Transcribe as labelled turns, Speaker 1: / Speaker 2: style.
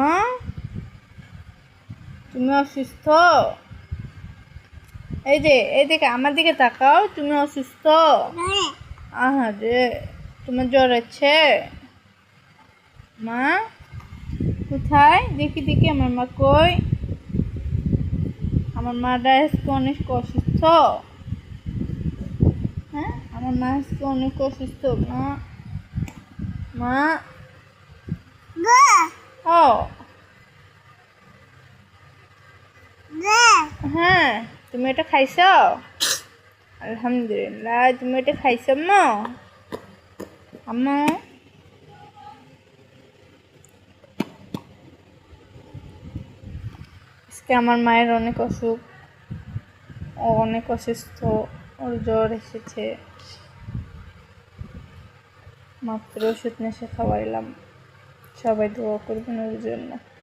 Speaker 1: আম্মা তুমি অসুস্থ? এইদিকে আমার দিকে তাকাও, তুমি অসুস্থ? আহারে তোমার জ্বর আছে? মা কোথায়? দেখি দেখি আমার মা কই? আমার মাটা আজকে অনেক অসুস্থ। হ্যাঁ, আমার মা আজকে অনেক অসুস্থ। মা মা ও হ্যাঁ, তুমি এটা খাইছো? আলহামদুলিল্লাহ, তুমি এটা খাইছো আম্মু? আম্মু আজকে আমার মায়ের অনেক অসুখ, ও অনেক অসুস্থ, ওর জ্বর এসেছে, মাত্র ওষুধ নেশে খাওয়াইলাম। সবাই দোয়া করবেন ওর জন্য।